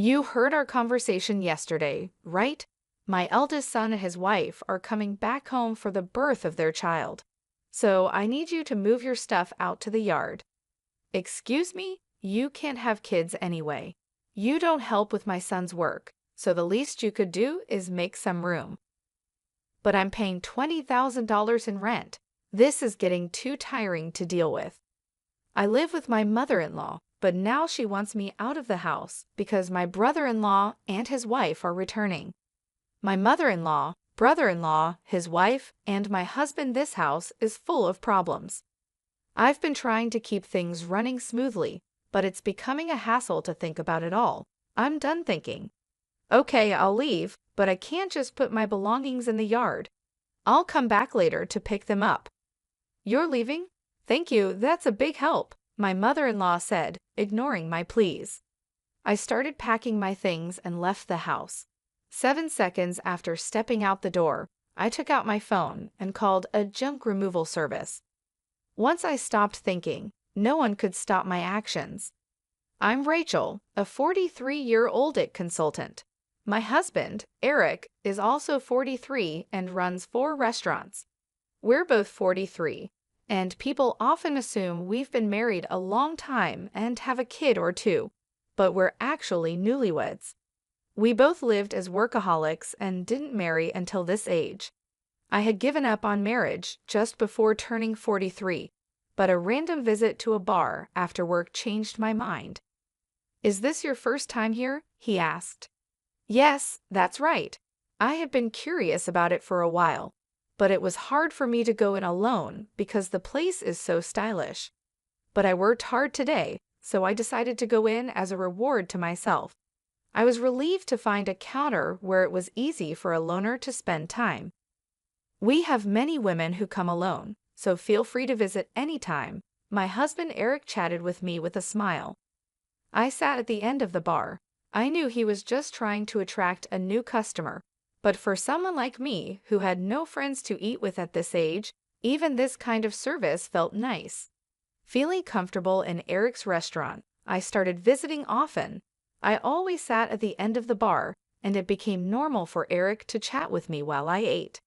You heard our conversation yesterday, right? My eldest son and his wife are coming back home for the birth of their child. So I need you to move your stuff out to the yard. Excuse me? You can't have kids anyway. You don't help with my son's work, so the least you could do is make some room. But I'm paying $20,000 in rent. This is getting too tiring to deal with. I live with my mother-in-law, but now she wants me out of the house because my brother-in-law and his wife are returning. My mother-in-law, brother-in-law, his wife, and my husband. This house is full of problems. I've been trying to keep things running smoothly, but it's becoming a hassle to think about it all. I'm done thinking. Okay, I'll leave, but I can't just put my belongings in the yard. I'll come back later to pick them up. You're leaving? Thank you, that's a big help, my mother-in-law said, ignoring my pleas. I started packing my things and left the house. 7 seconds after stepping out the door, I took out my phone and called a junk removal service. Once I stopped thinking, no one could stop my actions. I'm Rachel, a 43-year-old IT consultant. My husband, Eric, is also 43 and runs 4 restaurants. We're both 43. And people often assume we've been married a long time and have a kid or two, but we're actually newlyweds. We both lived as workaholics and didn't marry until this age. I had given up on marriage just before turning 43, but a random visit to a bar after work changed my mind. Is this your first time here? He asked. Yes, that's right. I had been curious about it for a while, but it was hard for me to go in alone because the place is so stylish. But I worked hard today, so I decided to go in as a reward to myself. I was relieved to find a counter where it was easy for a loner to spend time. We have many women who come alone, so feel free to visit anytime. My husband Eric chatted with me with a smile. I sat at the end of the bar. I knew he was just trying to attract a new customer. But for someone like me, who had no friends to eat with at this age, even this kind of service felt nice. Feeling comfortable in Eric's restaurant, I started visiting often. I always sat at the end of the bar, and it became normal for Eric to chat with me while I ate.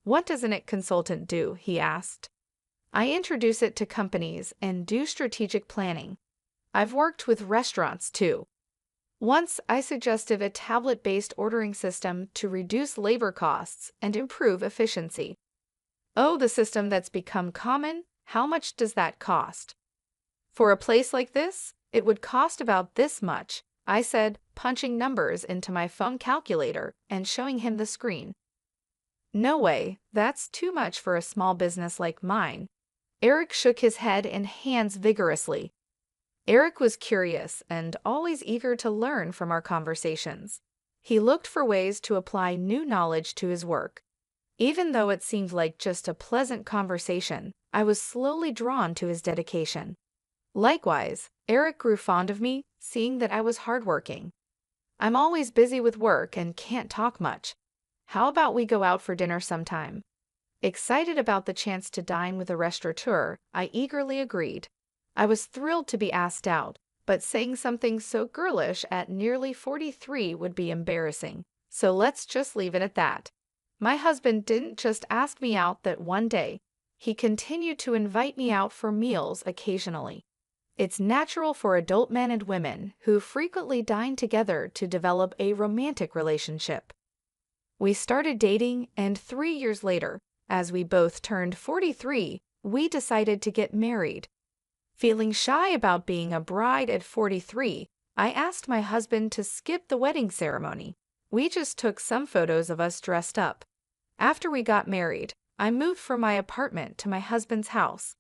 What does an IT consultant do? He asked. I introduce it to companies and do strategic planning. I've worked with restaurants too. Once, I suggested a tablet-based ordering system to reduce labor costs and improve efficiency. Oh, the system that's become common? How much does that cost? For a place like this, it would cost about this much, I said, punching numbers into my phone calculator and showing him the screen. No way, that's too much for a small business like mine. Eric shook his head and hands vigorously. Eric was curious and always eager to learn from our conversations. He looked for ways to apply new knowledge to his work. Even though it seemed like just a pleasant conversation, I was slowly drawn to his dedication. Likewise, Eric grew fond of me, seeing that I was hardworking. I'm always busy with work and can't talk much. How about we go out for dinner sometime? Excited about the chance to dine with a restaurateur, I eagerly agreed. I was thrilled to be asked out, but saying something so girlish at nearly 43 would be embarrassing, so let's just leave it at that. My husband didn't just ask me out that one day. He continued to invite me out for meals occasionally. It's natural for adult men and women who frequently dine together to develop a romantic relationship. We started dating, and 3 years later, as we both turned 43, we decided to get married. Feeling shy about being a bride at 43, I asked my husband to skip the wedding ceremony. We just took some photos of us dressed up. After we got married, I moved from my apartment to my husband's house.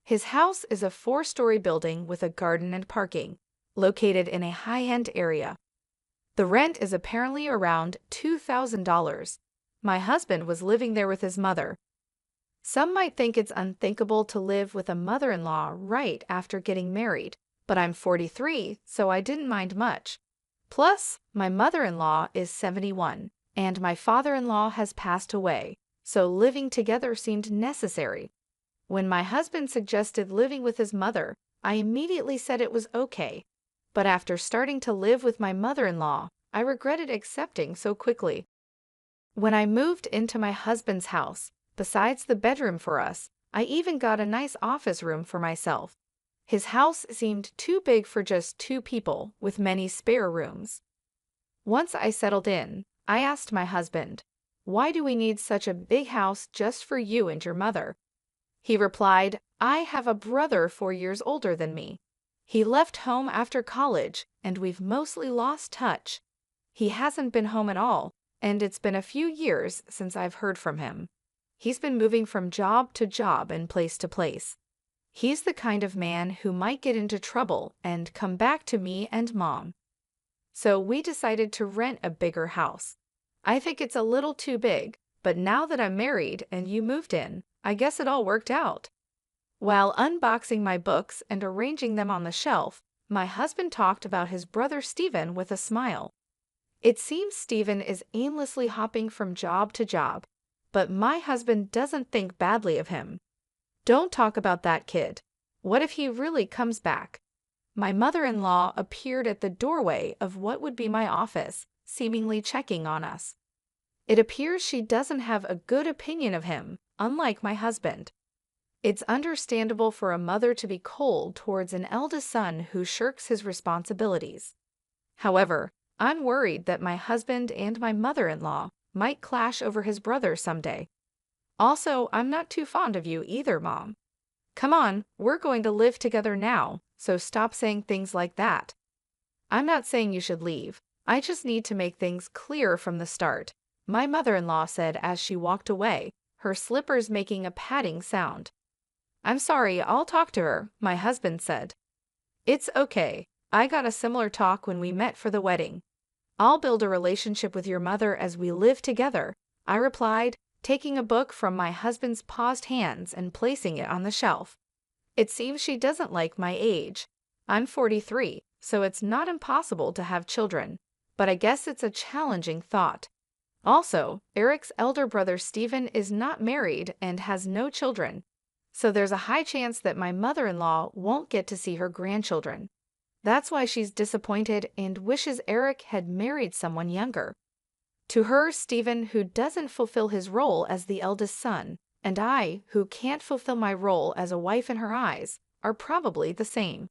His house is a 4-story building with a garden and parking, located in a high-end area. The rent is apparently around $2,000. My husband was living there with his mother. Some might think it's unthinkable to live with a mother-in-law right after getting married, but I'm 43, so I didn't mind much. Plus, my mother-in-law is 71, and my father-in-law has passed away, so living together seemed necessary. When my husband suggested living with his mother, I immediately said it was okay. But after starting to live with my mother-in-law, I regretted accepting so quickly. When I moved into my husband's house, besides the bedroom for us, I even got a nice office room for myself. His house seemed too big for just 2 people, with many spare rooms. Once I settled in, I asked my husband, "Why do we need such a big house just for you and your mother?" He replied, "I have a brother 4 years older than me. He left home after college, and we've mostly lost touch. He hasn't been home at all, and it's been a few years since I've heard from him. He's been moving from job to job and place to place. He's the kind of man who might get into trouble and come back to me and Mom. So we decided to rent a bigger house. I think it's a little too big, but now that I'm married and you moved in, I guess it all worked out." While unboxing my books and arranging them on the shelf, my husband talked about his brother Stephen with a smile. "It seems Stephen is aimlessly hopping from job to job, but my husband doesn't think badly of him. Don't talk about that kid. What if he really comes back?" My mother-in-law appeared at the doorway of what would be my office, seemingly checking on us. It appears she doesn't have a good opinion of him, unlike my husband. It's understandable for a mother to be cold towards an eldest son who shirks his responsibilities. However, I'm worried that my husband and my mother-in-law might clash over his brother someday. Also, I'm not too fond of you either, Mom. Come on, we're going to live together now, so stop saying things like that. I'm not saying you should leave. I just need to make things clear from the start, my mother-in-law said as she walked away, her slippers making a padding sound. "I'm sorry, I'll talk to her," my husband said. "It's okay. I got a similar talk when we met for the wedding. I'll build a relationship with your mother as we live together," I replied, taking a book from my husband's paused hands and placing it on the shelf. It seems she doesn't like my age. I'm 43, so it's not impossible to have children, but I guess it's a challenging thought. Also, Eric's elder brother Stephen is not married and has no children, so there's a high chance that my mother-in-law won't get to see her grandchildren. That's why she's disappointed and wishes Eric had married someone younger. To her, Stephen, who doesn't fulfill his role as the eldest son, and I, who can't fulfill my role as a wife in her eyes, are probably the same.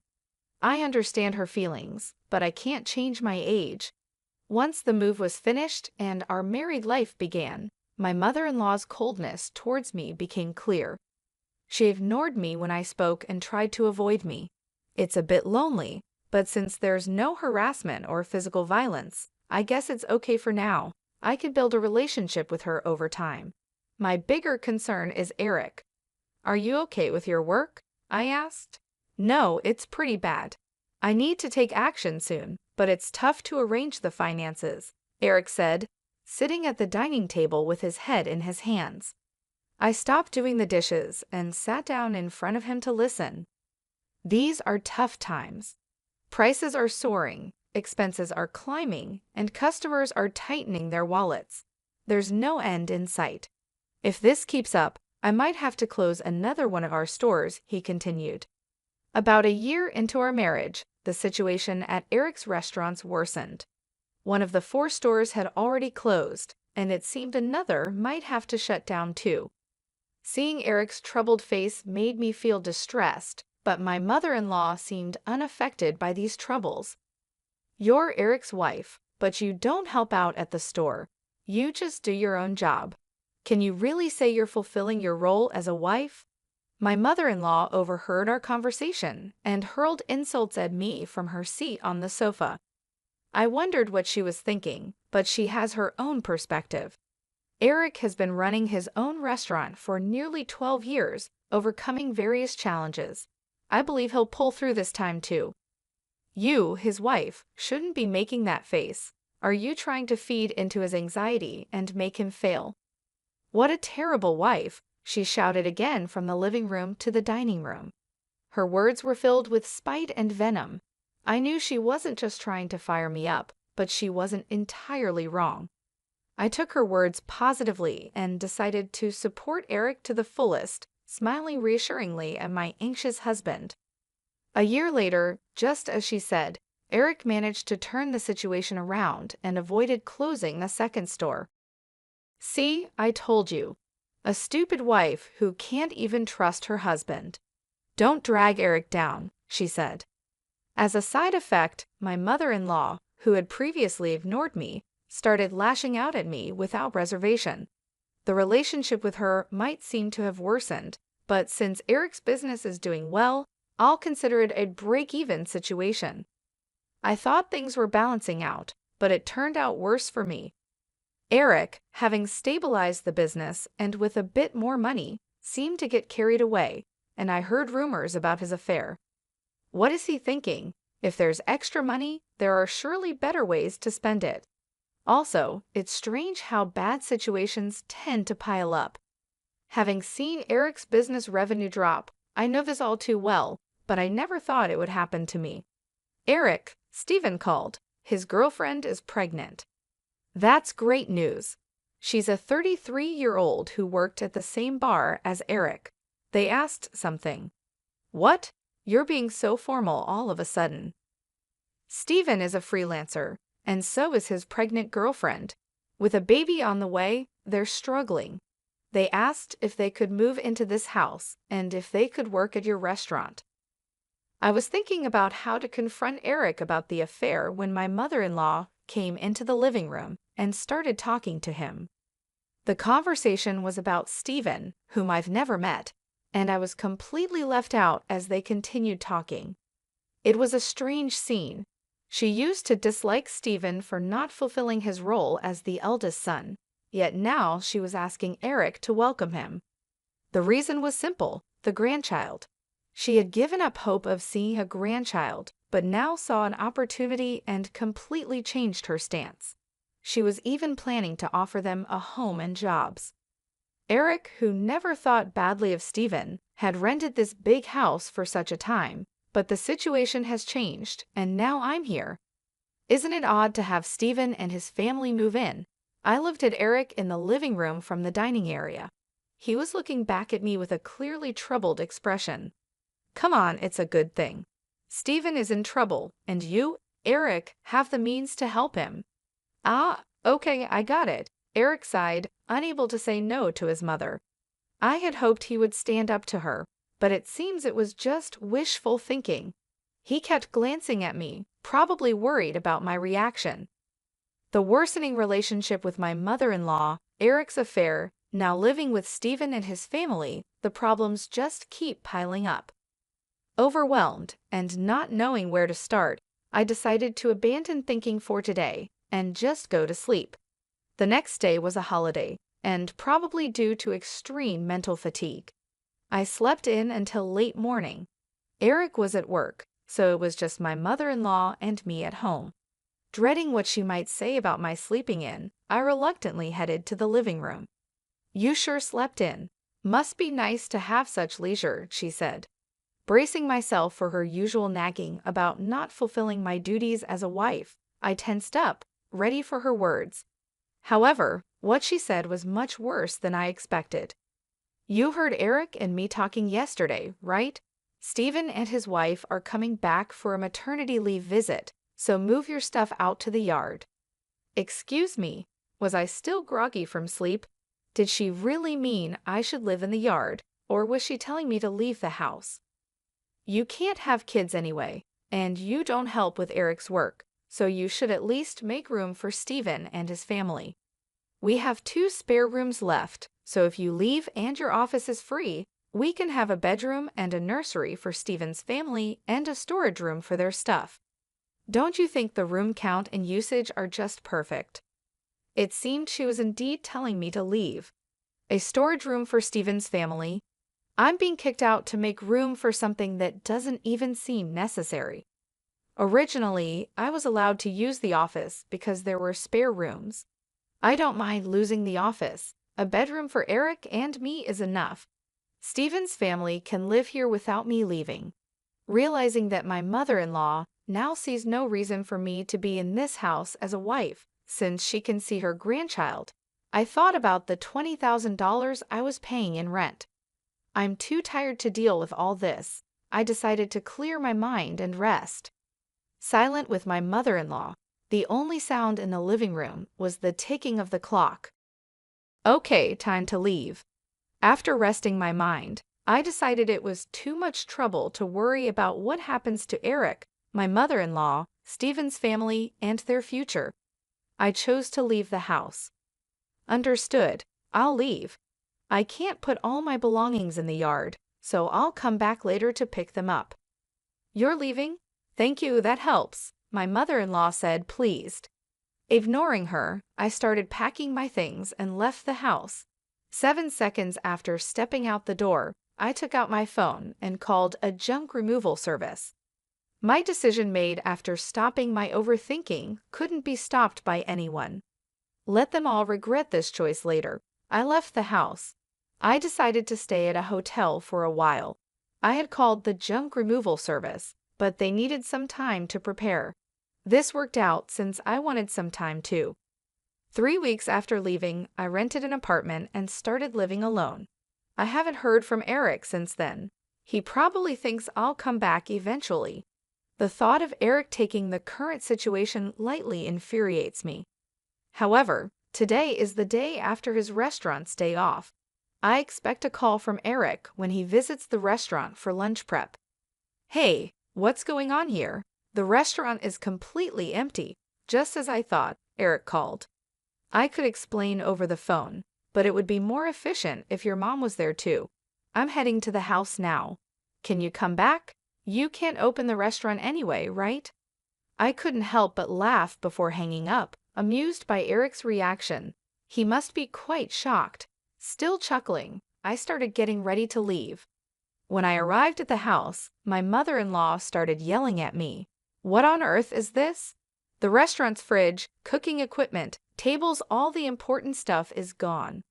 I understand her feelings, but I can't change my age. Once the move was finished and our married life began, my mother-in-law's coldness towards me became clear. She ignored me when I spoke and tried to avoid me. It's a bit lonely, but since there's no harassment or physical violence, I guess it's okay for now. I could build a relationship with her over time. My bigger concern is Eric. "Are you okay with your work?" I asked. "No, it's pretty bad. I need to take action soon, but it's tough to arrange the finances," Eric said, sitting at the dining table with his head in his hands. I stopped doing the dishes and sat down in front of him to listen. These are tough times. Prices are soaring, expenses are climbing, and customers are tightening their wallets. There's no end in sight. If this keeps up, I might have to close another one of our stores, he continued. About a year into our marriage, the situation at Eric's restaurants worsened. One of the 4 stores had already closed, and it seemed another might have to shut down too. Seeing Eric's troubled face made me feel distressed, but my mother-in-law seemed unaffected by these troubles. "You're Eric's wife, but you don't help out at the store. You just do your own job. Can you really say you're fulfilling your role as a wife?" My mother-in-law overheard our conversation and hurled insults at me from her seat on the sofa. I wondered what she was thinking, but she has her own perspective. Eric has been running his own restaurant for nearly 12 years, overcoming various challenges. I believe he'll pull through this time too. You, his wife, shouldn't be making that face. Are you trying to feed into his anxiety and make him fail? What a terrible wife, she shouted again from the living room to the dining room. Her words were filled with spite and venom. I knew she wasn't just trying to fire me up, but she wasn't entirely wrong. I took her words positively and decided to support Eric to the fullest, smiling reassuringly at my anxious husband. A year later, just as she said, Eric managed to turn the situation around and avoided closing the second store. See, I told you. A stupid wife who can't even trust her husband. Don't drag Eric down, she said. As a side effect, my mother-in-law, who had previously ignored me, started lashing out at me without reservation. The relationship with her might seem to have worsened, but since Eric's business is doing well, I'll consider it a break-even situation. I thought things were balancing out, but it turned out worse for me. Eric, having stabilized the business and with a bit more money, seemed to get carried away, and I heard rumors about his affair. What is he thinking? If there's extra money, there are surely better ways to spend it. Also, it's strange how bad situations tend to pile up. Having seen Eric's business revenue drop, I know this all too well, but I never thought it would happen to me. Eric, Stephen called. His girlfriend is pregnant. That's great news. She's a 33-year-old who worked at the same bar as Eric. They asked something. What? You're being so formal all of a sudden. Stephen is a freelancer, and so is his pregnant girlfriend. With a baby on the way, they're struggling. They asked if they could move into this house and if they could work at your restaurant. I was thinking about how to confront Eric about the affair when my mother-in-law came into the living room and started talking to him. The conversation was about Stephen, whom I've never met, and I was completely left out as they continued talking. It was a strange scene. She used to dislike Stephen for not fulfilling his role as the eldest son, yet now she was asking Eric to welcome him. The reason was simple: the grandchild. She had given up hope of seeing a grandchild, but now saw an opportunity and completely changed her stance. She was even planning to offer them a home and jobs. Eric, who never thought badly of Stephen, had rented this big house for such a time, but the situation has changed, and now I'm here. Isn't it odd to have Stephen and his family move in? I looked at Eric in the living room from the dining area. He was looking back at me with a clearly troubled expression. Come on, it's a good thing. Stephen is in trouble, and you, Eric, have the means to help him. Ah, okay, I got it. Eric sighed, unable to say no to his mother. I had hoped he would stand up to her, but it seems it was just wishful thinking. He kept glancing at me, probably worried about my reaction. The worsening relationship with my mother-in-law, Eric's affair, now living with Stephen and his family, the problems just keep piling up. Overwhelmed and not knowing where to start, I decided to abandon thinking for today and just go to sleep. The next day was a holiday, and probably due to extreme mental fatigue. I slept in until late morning. Eric was at work, so it was just my mother-in-law and me at home. Dreading what she might say about my sleeping in, I reluctantly headed to the living room. You sure slept in. Must be nice to have such leisure, she said. Bracing myself for her usual nagging about not fulfilling my duties as a wife, I tensed up, ready for her words. However, what she said was much worse than I expected. You heard Eric and me talking yesterday, right? Stephen and his wife are coming back for a maternity leave visit, so move your stuff out to the yard. Excuse me, was I still groggy from sleep? Did she really mean I should live in the yard, or was she telling me to leave the house? You can't have kids anyway, and you don't help with Eric's work, so you should at least make room for Stephen and his family. We have 2 spare rooms left, so if you leave and your office is free, we can have a bedroom and a nursery for Stephen's family and a storage room for their stuff. Don't you think the room count and usage are just perfect? It seemed she was indeed telling me to leave. A storage room for Stephen's family. I'm being kicked out to make room for something that doesn't even seem necessary. Originally, I was allowed to use the office because there were spare rooms. I don't mind losing the office. A bedroom for Eric and me is enough. Stephen's family can live here without me leaving. Realizing that my mother-in-law now sees no reason for me to be in this house as a wife, since she can see her grandchild, I thought about the $20,000 I was paying in rent. I'm too tired to deal with all this. I decided to clear my mind and rest. silent with my mother-in-law. The only sound in the living room was the ticking of the clock. Okay, time to leave. After resting my mind, I decided it was too much trouble to worry about what happens to Eric, my mother-in-law, Stephen's family, and their future. I chose to leave the house. Understood. I'll leave. I can't put all my belongings in the yard, so I'll come back later to pick them up. You're leaving? Thank you, that helps, my mother-in-law said, pleased. Ignoring her, I started packing my things and left the house. 7 seconds after stepping out the door, I took out my phone and called a junk removal service. My decision made after stopping my overthinking couldn't be stopped by anyone. Let them all regret this choice later. I left the house. I decided to stay at a hotel for a while. I had called the junk removal service, but they needed some time to prepare. This worked out since I wanted some time too. 3 weeks after leaving, I rented an apartment and started living alone. I haven't heard from Eric since then. He probably thinks I'll come back eventually. The thought of Eric taking the current situation lightly infuriates me. However, today is the day after his restaurant's day off. I expect a call from Eric when he visits the restaurant for lunch prep. Hey, what's going on here? The restaurant is completely empty, just as I thought, Eric called. I could explain over the phone, but it would be more efficient if your mom was there too. I'm heading to the house now. Can you come back? You can't open the restaurant anyway, right? I couldn't help but laugh before hanging up, amused by Eric's reaction. He must be quite shocked. Still chuckling, I started getting ready to leave. When I arrived at the house, my mother-in-law started yelling at me. What on earth is this? The restaurant's fridge, cooking equipment, tables, all the important stuff is gone.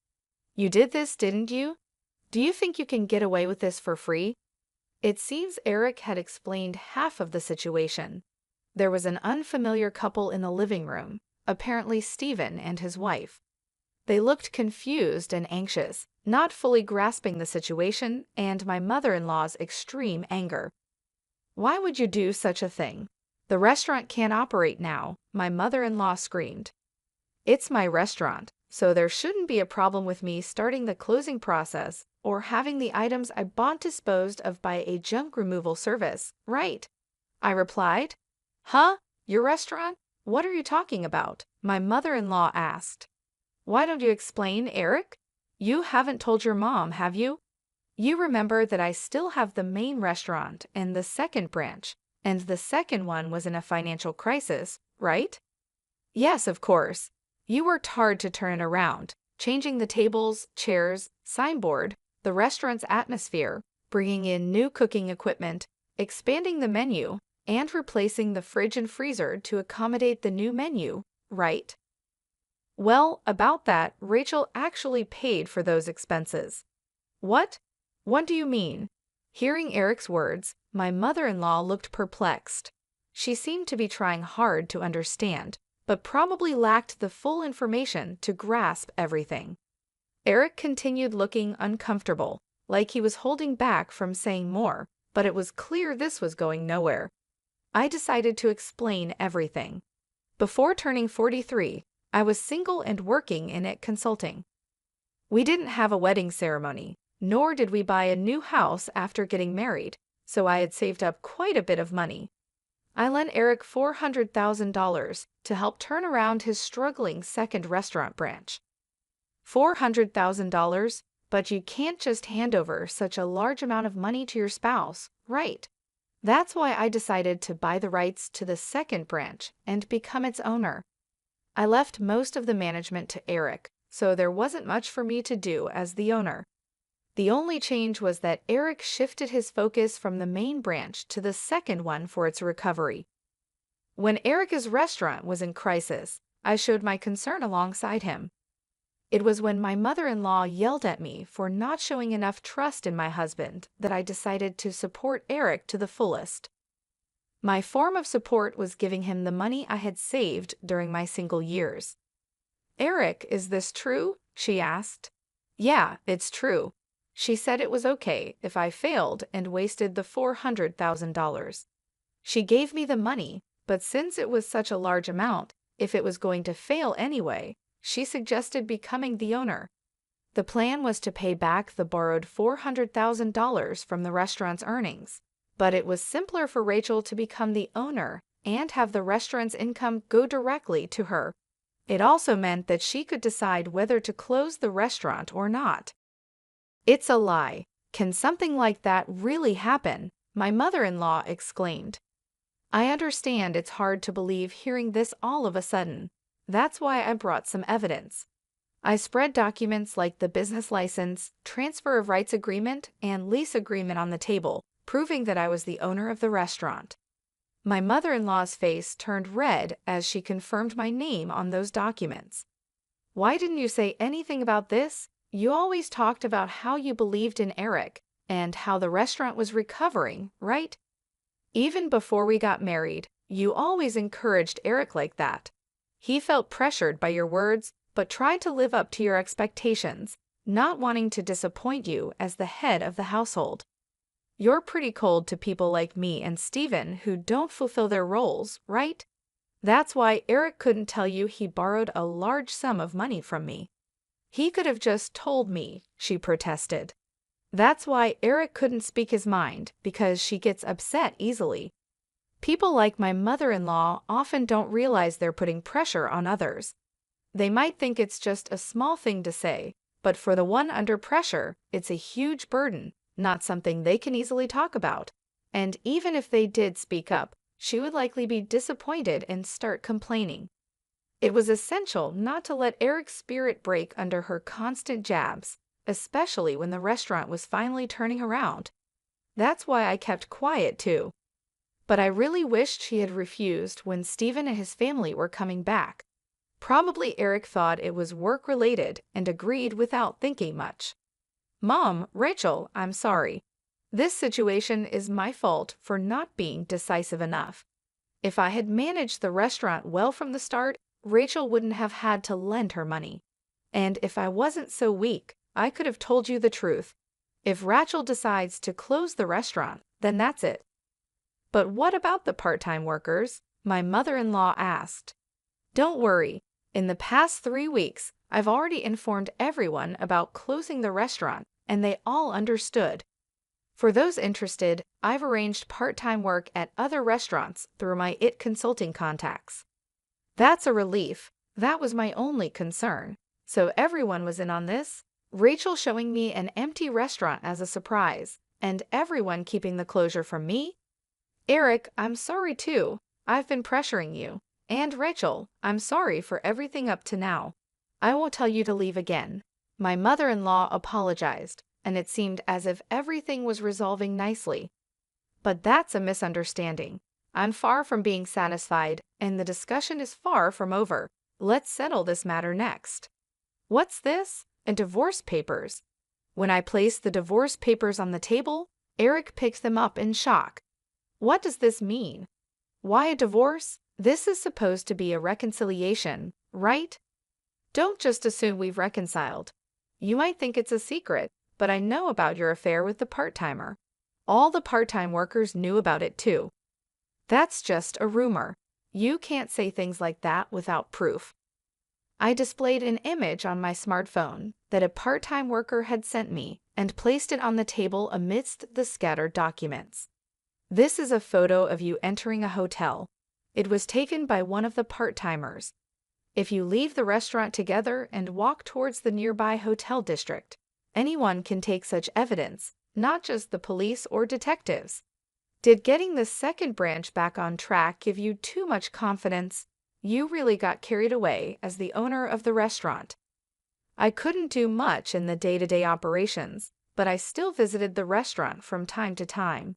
You did this, didn't you? Do you think you can get away with this for free? It seems Eric had explained half of the situation. There was an unfamiliar couple in the living room, apparently Stephen and his wife. They looked confused and anxious, not fully grasping the situation and my mother-in-law's extreme anger. Why would you do such a thing? The restaurant can't operate now, my mother-in-law screamed. It's my restaurant, so there shouldn't be a problem with me starting the closing process or having the items I bought disposed of by a junk removal service, right? I replied. Huh? Your restaurant? What are you talking about? My mother-in-law asked. Why don't you explain, Eric? You haven't told your mom, have you? You remember that I still have the main restaurant and the second branch, and the second one was in a financial crisis, right? Yes, of course. You worked hard to turn it around, changing the tables, chairs, signboard, the restaurant's atmosphere, bringing in new cooking equipment, expanding the menu, and replacing the fridge and freezer to accommodate the new menu, right? Well, about that, Rachel actually paid for those expenses. What? What do you mean? Hearing Eric's words, my mother-in-law looked perplexed. She seemed to be trying hard to understand, but probably lacked the full information to grasp everything. Eric continued looking uncomfortable, like he was holding back from saying more, but it was clear this was going nowhere. I decided to explain everything. Before turning 43, I was single and working in it consulting. We didn't have a wedding ceremony, nor did we buy a new house after getting married, so I had saved up quite a bit of money. I lent Eric $400,000 to help turn around his struggling second restaurant branch. $400,000, but you can't just hand over such a large amount of money to your spouse, right? That's why I decided to buy the rights to the second branch and become its owner. I left most of the management to Eric, so there wasn't much for me to do as the owner. The only change was that Eric shifted his focus from the main branch to the second one for its recovery. When Eric's restaurant was in crisis, I showed my concern alongside him. It was when my mother-in-law yelled at me for not showing enough trust in my husband that I decided to support Eric to the fullest. My form of support was giving him the money I had saved during my single years. Eric, is this true? She asked. Yeah, it's true. She said it was okay if I failed and wasted the $400,000. She gave me the money, but since it was such a large amount, if it was going to fail anyway, she suggested becoming the owner. The plan was to pay back the borrowed $400,000 from the restaurant's earnings, but it was simpler for Rachel to become the owner and have the restaurant's income go directly to her. It also meant that she could decide whether to close the restaurant or not. It's a lie. Can something like that really happen? My mother-in-law exclaimed. I understand it's hard to believe hearing this all of a sudden. That's why I brought some evidence. I spread documents like the business license, transfer of rights agreement, and lease agreement on the table, proving that I was the owner of the restaurant. My mother-in-law's face turned red as she confirmed my name on those documents. Why didn't you say anything about this? You always talked about how you believed in Eric and how the restaurant was recovering, right? Even before we got married, you always encouraged Eric like that. He felt pressured by your words, but tried to live up to your expectations, not wanting to disappoint you as the head of the household. You're pretty cold to people like me and Steven who don't fulfill their roles, right? That's why Eric couldn't tell you he borrowed a large sum of money from me. He could have just told me, she protested. That's why Eric couldn't speak his mind, because she gets upset easily. People like my mother-in-law often don't realize they're putting pressure on others. They might think it's just a small thing to say, but for the one under pressure, it's a huge burden, not something they can easily talk about. And even if they did speak up, she would likely be disappointed and start complaining. It was essential not to let Eric's spirit break under her constant jabs, especially when the restaurant was finally turning around. That's why I kept quiet too. But I really wished she had refused when Steven and his family were coming back. Probably Eric thought it was work-related and agreed without thinking much. Mom, Rachel, I'm sorry. This situation is my fault for not being decisive enough. If I had managed the restaurant well from the start, Rachel wouldn't have had to lend her money. And if I wasn't so weak, I could have told you the truth. If Rachel decides to close the restaurant, then that's it. But what about the part-time workers? My mother-in-law asked. Don't worry. In the past 3 weeks, I've already informed everyone about closing the restaurant, and they all understood. For those interested, I've arranged part-time work at other restaurants through my IT consulting contacts. That's a relief. That was my only concern. So everyone was in on this? Rachel showing me an empty restaurant as a surprise, and everyone keeping the closure from me? Eric, I'm sorry too. I've been pressuring you. And Rachel, I'm sorry for everything up to now. I won't tell you to leave again. My mother-in-law apologized, and it seemed as if everything was resolving nicely. But that's a misunderstanding. I'm far from being satisfied, and the discussion is far from over. Let's settle this matter next. What's this? Divorce papers. When I placed the divorce papers on the table, Eric picked them up in shock. What does this mean? Why a divorce? This is supposed to be a reconciliation, right? Don't just assume we've reconciled. You might think it's a secret, but I know about your affair with the part-timer. All the part-time workers knew about it too. That's just a rumor. You can't say things like that without proof. I displayed an image on my smartphone that a part-time worker had sent me and placed it on the table amidst the scattered documents. This is a photo of you entering a hotel. It was taken by one of the part-timers. If you leave the restaurant together and walk towards the nearby hotel district, anyone can take such evidence, not just the police or detectives. Did getting the second branch back on track give you too much confidence? You really got carried away as the owner of the restaurant. I couldn't do much in the day-to-day operations, but I still visited the restaurant from time to time.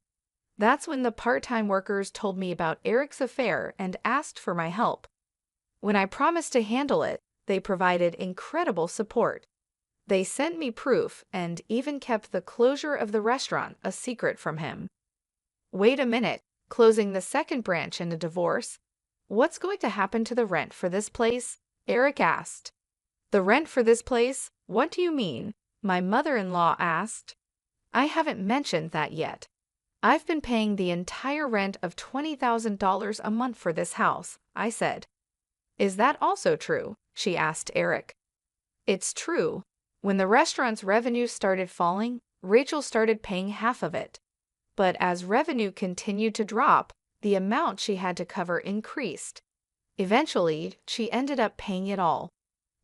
That's when the part-time workers told me about Eric's affair and asked for my help. When I promised to handle it, they provided incredible support. They sent me proof and even kept the closure of the restaurant a secret from him. Wait a minute, closing the second branch in a divorce? What's going to happen to the rent for this place? Eric asked. The rent for this place? What do you mean? My mother-in-law asked. I haven't mentioned that yet. I've been paying the entire rent of $20,000 a month for this house, I said. Is that also true? She asked Eric. It's true. When the restaurant's revenue started falling, Rachel started paying half of it. But as revenue continued to drop, the amount she had to cover increased. Eventually, she ended up paying it all.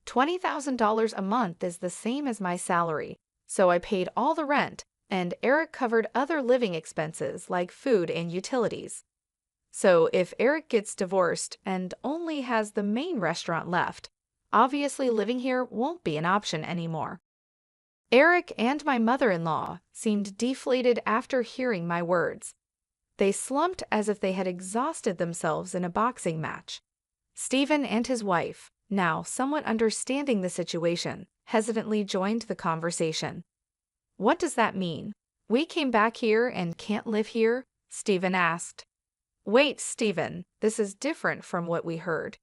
$20,000 a month is the same as my salary, so I paid all the rent, and Eric covered other living expenses like food and utilities. So if Eric gets divorced and only has the main restaurant left, obviously living here won't be an option anymore. Eric and my mother-in-law seemed deflated after hearing my words. They slumped as if they had exhausted themselves in a boxing match. Stephen and his wife, now somewhat understanding the situation, hesitantly joined the conversation. What does that mean? We came back here and can't live here? Stephen asked. Wait, Stephen, this is different from what we heard.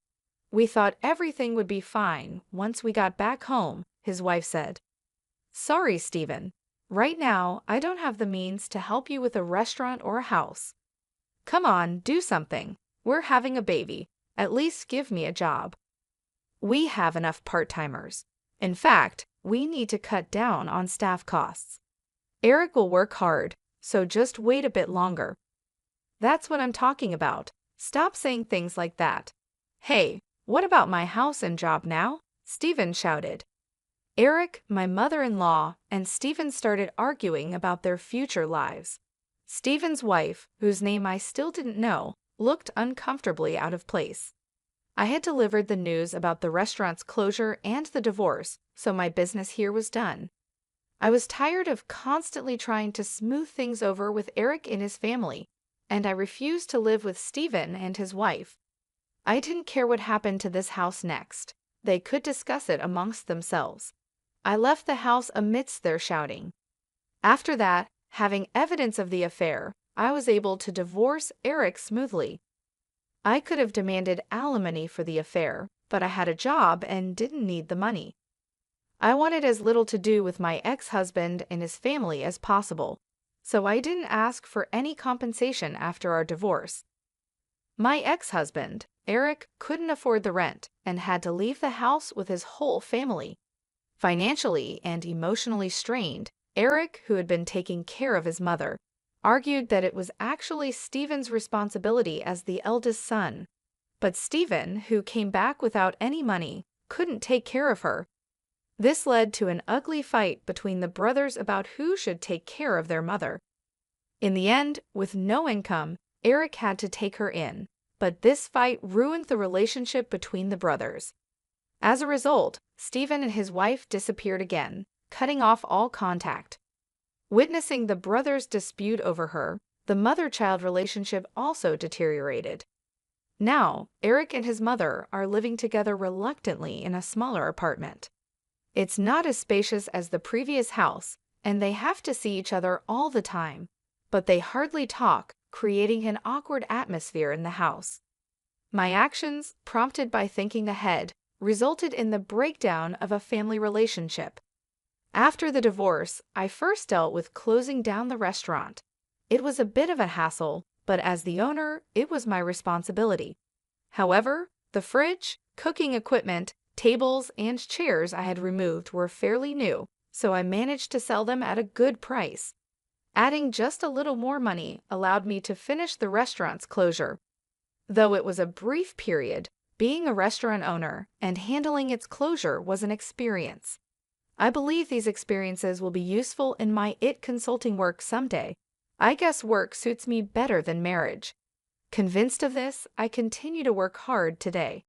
We thought everything would be fine once we got back home, his wife said. Sorry, Stephen. Right now, I don't have the means to help you with a restaurant or a house. Come on, do something. We're having a baby. At least give me a job. We have enough part-timers. In fact, we need to cut down on staff costs. Eric will work hard, so just wait a bit longer. That's what I'm talking about. Stop saying things like that. Hey, what about my house and job now? Stephen shouted. Eric, my mother-in-law, and Stephen started arguing about their future lives. Stephen's wife, whose name I still didn't know, looked uncomfortably out of place. I had delivered the news about the restaurant's closure and the divorce, so my business here was done. I was tired of constantly trying to smooth things over with Eric and his family, and I refused to live with Stephen and his wife. I didn't care what happened to this house next. They could discuss it amongst themselves. I left the house amidst their shouting. After that, having evidence of the affair, I was able to divorce Eric smoothly. I could have demanded alimony for the affair, but I had a job and didn't need the money. I wanted as little to do with my ex-husband and his family as possible, so I didn't ask for any compensation after our divorce. My ex-husband, Eric, couldn't afford the rent and had to leave the house with his whole family. Financially and emotionally strained, Eric, who had been taking care of his mother, argued that it was actually Stephen's responsibility as the eldest son. But Stephen, who came back without any money, couldn't take care of her. This led to an ugly fight between the brothers about who should take care of their mother. In the end, with no income, Eric had to take her in, but this fight ruined the relationship between the brothers. As a result, Stephen and his wife disappeared again, cutting off all contact. Witnessing the brothers' dispute over her, the mother-child relationship also deteriorated. Now, Eric and his mother are living together reluctantly in a smaller apartment. It's not as spacious as the previous house, and they have to see each other all the time, but they hardly talk, creating an awkward atmosphere in the house. My actions, prompted by thinking ahead, resulted in the breakdown of a family relationship. After the divorce, I first dealt with closing down the restaurant. It was a bit of a hassle, but as the owner, it was my responsibility. However, the fridge, cooking equipment, tables, and chairs I had removed were fairly new, so I managed to sell them at a good price. Adding just a little more money allowed me to finish the restaurant's closure. Though it was a brief period, being a restaurant owner and handling its closure was an experience. I believe these experiences will be useful in my consulting work someday. I guess work suits me better than marriage. Convinced of this, I continue to work hard today.